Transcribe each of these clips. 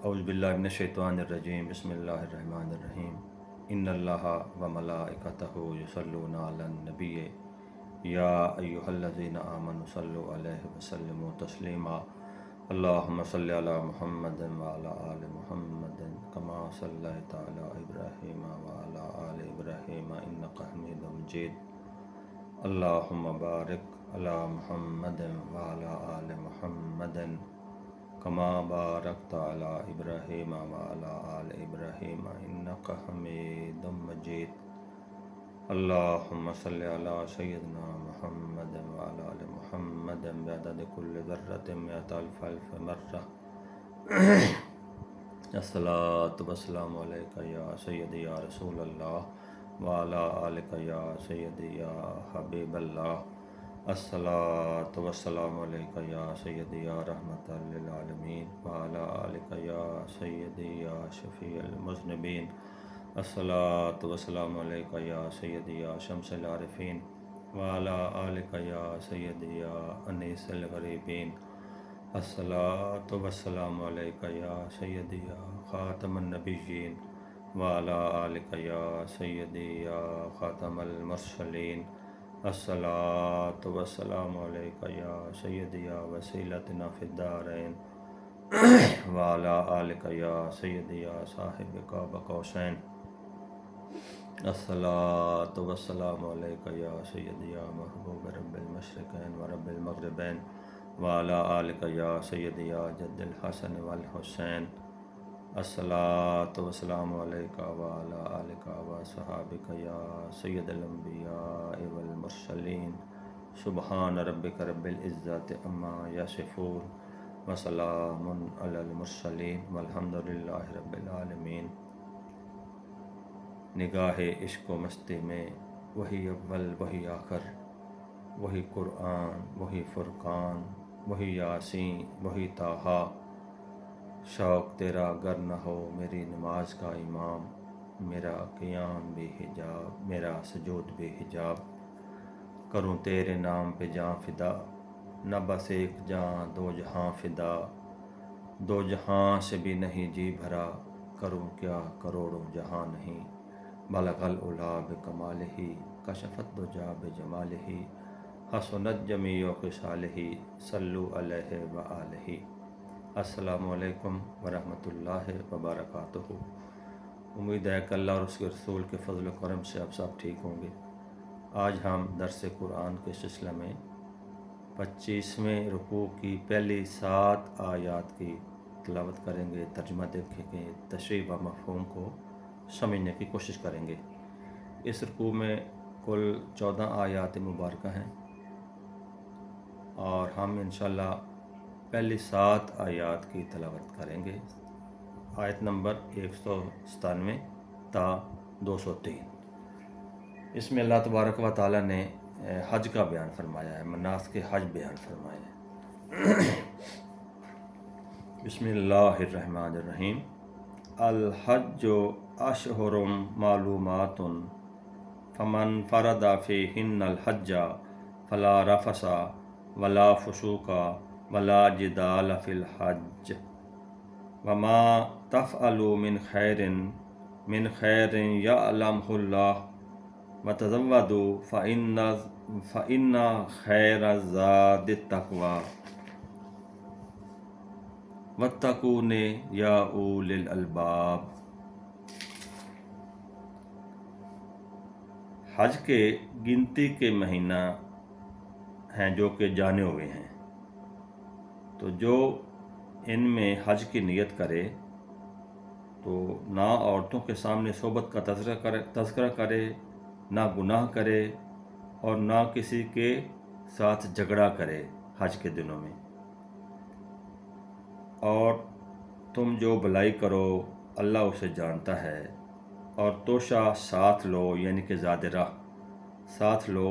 اعوذ باللہ من الشیطان الرجیم بسم اللہ الرحمن الرحیم ان اللہ و ملائکتہ یصلون علی النبی یا ایہا الذین آمنوا صلوا علیہ وسلموا تسلیما اللہم صلی علی محمد وعلی آل محمد کما صلیت علی ابراہیم وعلی آل ابراہیم انک حمید مجید اللہم بارک علی محمد وعلی آل محمد کما بارکت علی ابراہیم وعلی آل ابراہیم انک حمید مجید اللہم صلی علی سیدنا محمد وعلی آل محمد بعدد کل ذرۃ مئۃ الف مرہ الصلاۃ والسلام علیک یا سیدی یا رسول اللہ وعلی آلک یا سیدی یا حبیب اللہ الصلاۃ والسلام علیک یا سیدی یا رحمت للعالمین وعلی آلک یا سیدی یا شفیع المذنبین الصلاۃ والسلام علیک یا سیدی یا شمس العارفین وعلی آلک یا سیدی یا انیس الغریبین الصلاۃ والسلام علیک یا سیدی یا خاتم النبیین وعلی آلک یا سیدی یا خاتم المرسلین الصلاۃ والسلام علیک یا سیدی یا وسیلتنا فی الدارین وعلی آلک یا سیدی یا صاحب قاب قوسین الصلاۃ والسلام علیک یا سیدی یا محبوب رب المشرقین و رب المغربین وعلی آلک یا سیدی یا جد الحسن والحسین الصلاۃ والسلام علیک وعلی آلک وصحابک یا سید الانبیاء والمرسلین سبحان ربک رب العزت عما یصفون وسلام علی المرسلین والحمد للہ رب العالمین۔ نگاہ عشق و مستی میں وہی اول وہی آخر، وہی قرآن وہی فرقان وہی یاسین وہی طٰہٰ، شوق تیرا گر نہ ہو میری نماز کا امام، میرا قیام بے حجاب میرا سجود بے حجاب، کروں تیرے نام پہ جاں فدا، نہ بس ایک جاں دو جہاں فدا، دو جہاں سے بھی نہیں جی بھرا، کروں کیا کروڑوں جہاں نہیں، بلغ العلا بکمالہ کشفت الدجیٰ بجمالہ، حسنت جمیع خصالہ صلوا علیہ وآلہ۔ السلام علیکم ورحمۃ اللہ وبرکاتہ۔ امید ہے کہ اللہ اور اس کے رسول کے فضل و کرم سے آپ سب ٹھیک ہوں گے۔ آج ہم درس قرآن کے سلسلے میں 25ویں رکوع کی پہلی 7 آیات کی تلاوت کریں گے، ترجمہ دیکھیں گے، تشریح و مفہوم کو سمجھنے کی کوشش کریں گے۔ اس رکوع میں کل 14 آیات مبارکہ ہیں اور ہم انشاءاللہ پہلی 7 آیات کی تلاوت کریں گے، آیت نمبر 197 تا 203۔ اس میں اللہ تبارک و تعالیٰ نے حج کا بیان فرمایا ہے، مناسک حج بیان فرمایا ہے۔ بسم اللہ الرحمن الرحیم۔ الحج اشہر معلومات فمن فرد فیہن الحج فلا رفث ولا فسوق ولا جدال فی الحج وما تفعلوا من خیر یعلمہ اللہ وتزودوا فإن خیر الزاد التقوی واتقون یا اولی الالباب۔ حج کے گنتی کے مہینہ ہیں جو کہ جانے ہوئے ہیں، تو جو ان میں حج کی نیت کرے تو نہ عورتوں کے سامنے صحبت کا تذکرہ کرے، نہ گناہ کرے اور نہ کسی کے ساتھ جھگڑا کرے حج کے دنوں میں، اور تم جو بھلائی کرو اللہ اسے جانتا ہے، اور توشہ ساتھ لو یعنی کہ زاد راہ ساتھ لو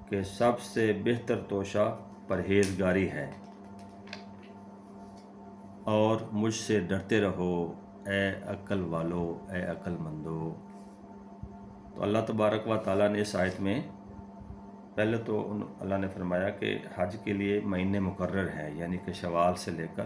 کہ سب سے بہتر توشہ پرہیزگاری ہے، اور مجھ سے ڈرتے رہو اے عقل والو اے عقل مندو۔ تو اللہ تبارک و تعالیٰ نے اس آیت میں پہلے تو اللہ نے فرمایا کہ حج کے لیے مہینے مقرر ہیں، یعنی کہ شوال سے لے کر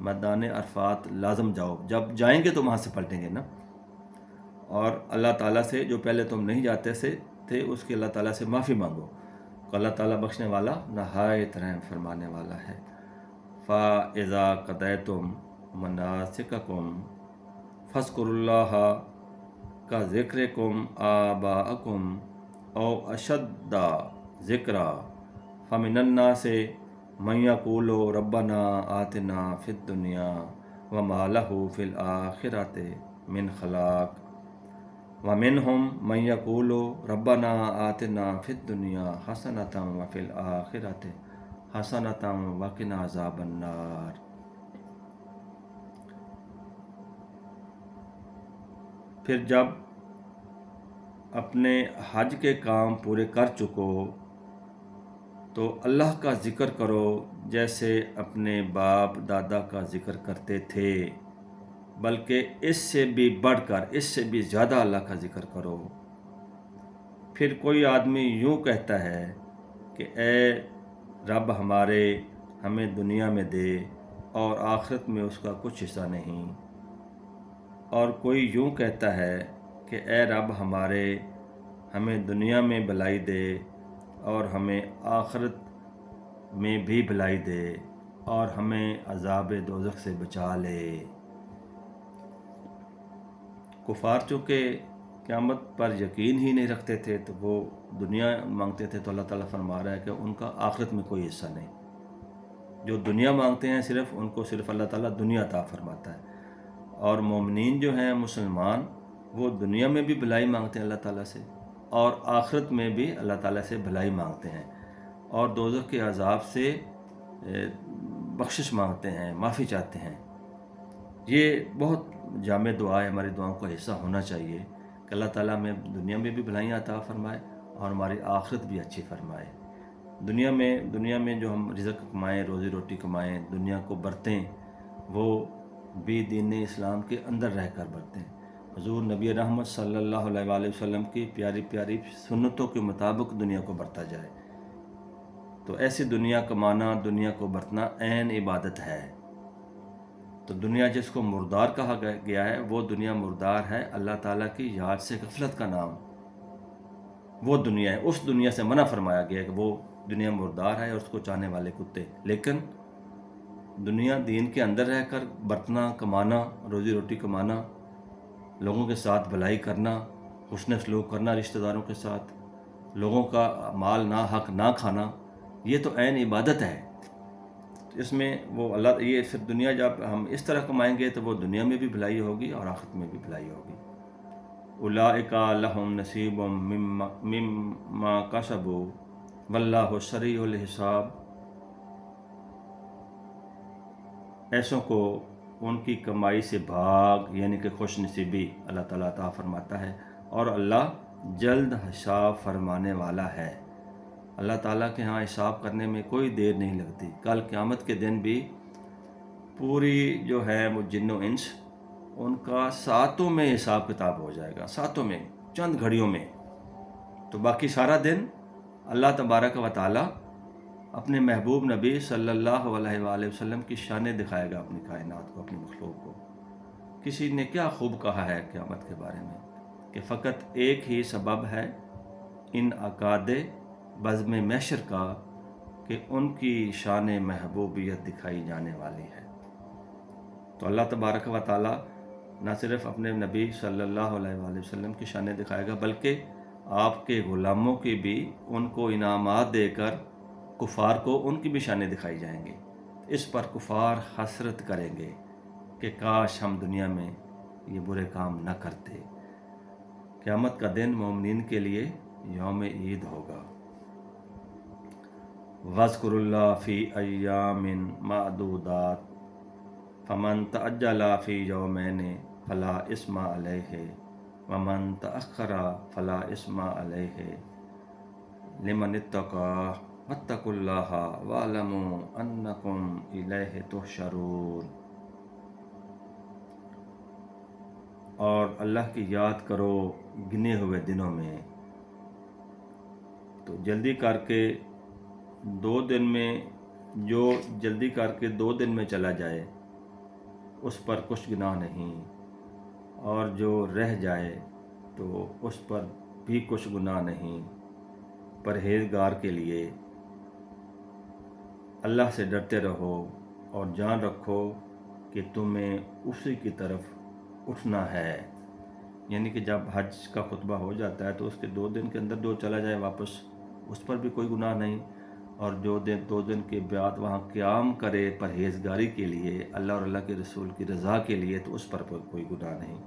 میدان عرفات لازم جاؤ. جب جائیں گے تو وہاں سے پلٹیں گے نا. اور اللہ تعالیٰ سے جو پہلے تم نہیں جاتے تھے اس کی اللہ تعالیٰ سے معافی مانگو. تو اللہ تعالیٰ بخشنے والا نہایت رحم فرمانے والا ہے. فَإِذَا قَضَيْتُم مَنَاسِكَكُمْ فَاذْكُرُوا اللَّهَ كَذِكْرِكُمْ آبَاءَكُمْ أَوْ أَشَدَّ ذِكْرًا فَمِنَ النَّاسِ مَن يَقُولُ رَبَّنَا آتِنَا فِي الدُّنْيَا وَمَا لَهُ فِي الْآخِرَةِ مِنْ خَلَاقٍ وَمِنْهُم مَن يَقُولُ رَبَّنَا آتِنَا فِي الدُّنْيَا حَسَنَةً وَفِي الْآخِرَةِ حَسَنَةً وَقِنَا عَذَابَ النَّارِ. پھر جب اپنے حج کے کام پورے کر چکو تو اللہ کا ذکر کرو جیسے اپنے باپ دادا کا ذکر کرتے تھے، بلکہ اس سے بھی بڑھ کر، اس سے بھی زیادہ اللہ کا ذکر کرو. پھر کوئی آدمی یوں کہتا ہے کہ اے رب ہمارے، ہمیں دنیا میں دے اور آخرت میں اس کا کچھ حصہ نہیں. اور کوئی یوں کہتا ہے کہ اے رب ہمارے، ہمیں دنیا میں بھلائی دے اور ہمیں آخرت میں بھی بھلائی دے اور ہمیں عذاب دوزخ سے بچا لے. کفار چونکہ قیامت پر یقین ہی نہیں رکھتے تھے تو وہ دنیا مانگتے تھے، تو اللہ تعالیٰ فرما رہا ہے کہ ان کا آخرت میں کوئی حصہ نہیں. جو دنیا مانگتے ہیں صرف ان کو صرف اللہ تعالیٰ دنیا عطا فرماتا ہے. اور مومنین جو ہیں مسلمان، وہ دنیا میں بھی بھلائی مانگتے ہیں اللہ تعالیٰ سے اور آخرت میں بھی اللہ تعالیٰ سے بھلائی مانگتے ہیں اور دوزخ کے عذاب سے بخشش مانگتے ہیں، معافی چاہتے ہیں. یہ بہت جامع دعا ہے، ہماری دعاؤں کا حصہ ہونا چاہیے کہ اللہ تعالیٰ ہمیں دنیا میں بھی بھلائیاں عطا فرمائے اور ہماری آخرت بھی اچھی فرمائے. دنیا میں جو ہم رزق کمائیں، روزی روٹی کمائیں، دنیا کو برتیں، وہ بھی دین اسلام کے اندر رہ کر برتیں. حضور نبی رحمت صلی اللہ علیہ وآلہ وسلم کی پیاری پیاری سنتوں کے مطابق دنیا کو برتا جائے. تو ایسی دنیا کمانا، دنیا کو برتنا عین عبادت ہے. تو دنیا جس کو مردار کہا گیا ہے، وہ دنیا مردار ہے اللہ تعالیٰ کی یاد سے غفلت کا نام. وہ دنیا ہے، اس دنیا سے منع فرمایا گیا کہ وہ دنیا مردار ہے اور اس کو چاہنے والے کتے. لیکن دنیا دین کے اندر رہ کر برتنا، کمانا، روزی روٹی کمانا، لوگوں کے ساتھ بھلائی کرنا، حسن سلوک کرنا، رشتہ داروں کے ساتھ، لوگوں کا مال نا حق نہ کھانا، یہ تو عین عبادت ہے. اس میں وہ اللہ، یہ پھر دنیا جب ہم اس طرح کمائیں گے تو وہ دنیا میں بھی بھلائی ہوگی اور آخرت میں بھی بھلائی ہوگی. اولئک لہم نصیب مما کسبوا واللہ سریع الحساب. ایسوں کو ان کی کمائی سے بھاگ یعنی کہ خوش نصیبی اللہ تعالیٰ عطا فرماتا ہے اور اللہ جلد حساب فرمانے والا ہے. اللہ تعالیٰ کے ہاں حساب کرنے میں کوئی دیر نہیں لگتی. کل قیامت کے دن بھی پوری جو ہے وہ جن و انس، ان کا ساتوں میں حساب کتاب ہو جائے گا، ساتوں میں، چند گھڑیوں میں. تو باقی سارا دن اللہ تبارک و تعالیٰ اپنے محبوب نبی صلی اللہ علیہ وآلہ وسلم کی شانیں دکھائے گا اپنی کائنات کو، اپنی مخلوق کو. کسی نے کیا خوب کہا ہے قیامت کے بارے میں کہ فقط ایک ہی سبب ہے ان عقاد بزم محشر کا کہ ان کی شان محبوبیت دکھائی جانے والی ہے. تو اللہ تبارک و تعالیٰ نہ صرف اپنے نبی صلی اللہ علیہ وآلہ وسلم کی شانیں دکھائے گا بلکہ آپ کے غلاموں کی بھی ان کو انعامات دے کر کفار کو ان کی بھی شانیں دکھائی جائیں گی. اس پر کفار حسرت کریں گے کہ کاش ہم دنیا میں یہ برے کام نہ کرتے. قیامت کا دن مومنین کے لیے یوم عید ہوگا. وَاذْكُرُوا اللَّهَ فِي أَيَّامٍ مَّعْدُودَاتٍ فَمَن تَعَجَّلَ فِي يَوْمَيْنِ فَلَا إِثْمَ عَلَيْهِ وَمَن تَأَخَّرَ فَلَا إِثْمَ عَلَيْهِ لِمَنِ اتَّقَىٰ وَاتَّقُوا اللَّهَ وَاعْلَمُوا أَنَّكُمْ إِلَيْهِ تُحْشَرُونَ. اور اللہ کی یاد کرو گنے ہوئے دنوں میں. تو جلدی کر کے 2 دن میں، جو جلدی کر کے 2 دن میں چلا جائے اس پر کچھ گناہ نہیں، اور جو رہ جائے تو اس پر بھی کچھ گناہ نہیں۔ پرہیزگار کے لیے اللہ سے ڈرتے رہو اور جان رکھو کہ تمہیں اسی کی طرف اٹھنا ہے۔ یعنی کہ جب حج کا خطبہ ہو جاتا ہے تو اس کے 2 دن کے اندر جو چلا جائے واپس، اس پر بھی کوئی گناہ نہیں، اور جو 2 دن کے بعد وہاں قیام کرے پرہیزگاری کے لیے، اللہ اور اللہ کے رسول کی رضا کے لیے، تو اس پر کوئی گناہ نہیں۔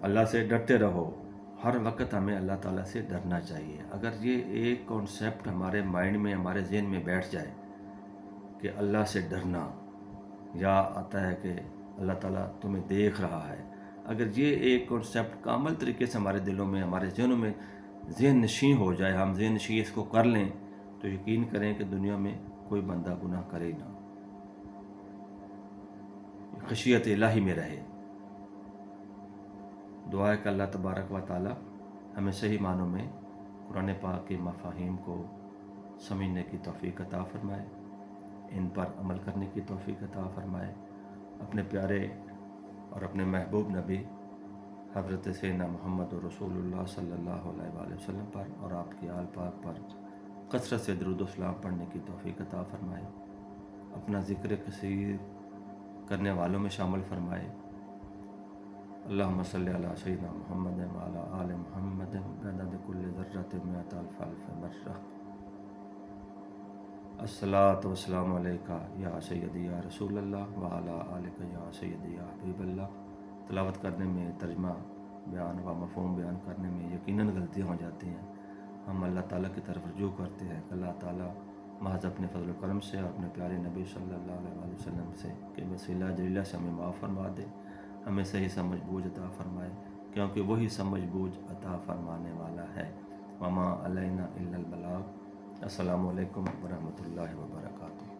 اللہ سے ڈرتے رہو، ہر وقت ہمیں اللہ تعالیٰ سے ڈرنا چاہیے۔ اگر یہ ایک کانسیپٹ ہمارے مائنڈ میں، ہمارے ذہن میں بیٹھ جائے کہ اللہ سے ڈرنا، یا آتا ہے کہ اللہ تعالیٰ تمہیں دیکھ رہا ہے، اگر یہ ایک کانسیپٹ کامل طریقے سے ہمارے دلوں میں، ہمارے ذہنوں میں ذہن نشین ہو جائے، ہم ذہن نشین اس کو کر لیں، تو یقین کریں کہ دنیا میں کوئی بندہ گناہ کرے نہ، خشیت الہی میں رہے۔ دعا ہے کہ اللہ تبارک و تعالی ہمیں صحیح معنوں میں قرآن پاک کے مفاہیم کو سمجھنے کی توفیق عطا فرمائے، ان پر عمل کرنے کی توفیق عطا فرمائے، اپنے پیارے اور اپنے محبوب نبی حضرت سیدنا محمد رسول اللہ صلی اللہ علیہ وآلہ وسلم پر اور آپ کے آل پاک پر کثرت سے درود و سلام پڑھنے کی توفیق عطا فرمائے، اپنا ذکر کثیر کرنے والوں میں شامل فرمائے۔ اللہم صلی علی سیدنا محمد وعلی آل محمد بعدد کل ذرۃ مئۃ الف مرہ۔ الصلاۃ والسلام علیکہ یا سیدی یا رسول اللہ وعلی آلک یا سیدی یا حبیب اللہ۔ تلاوت کرنے میں، ترجمہ بیان و مفہوم بیان کرنے میں یقیناً غلطیاں ہو جاتی ہیں، ہم اللہ تعالیٰ کی طرف رجوع کرتے ہیں کہ اللہ تعالیٰ محض اپنے فضل و کرم سے اور اپنے پیارے نبی صلی اللہ علیہ وآلہ وسلم سے کہ وسیلہ جلیلہ سے ہمیں معاف فرما دے، ہمیں صحیح سمجھ بوجھ عطا فرمائے، کیونکہ وہی سمجھ بوجھ عطا فرمانے والا ہے۔ وما علینا الا البلاغ۔ السلام علیکم ورحمۃ اللہ وبرکاتہ۔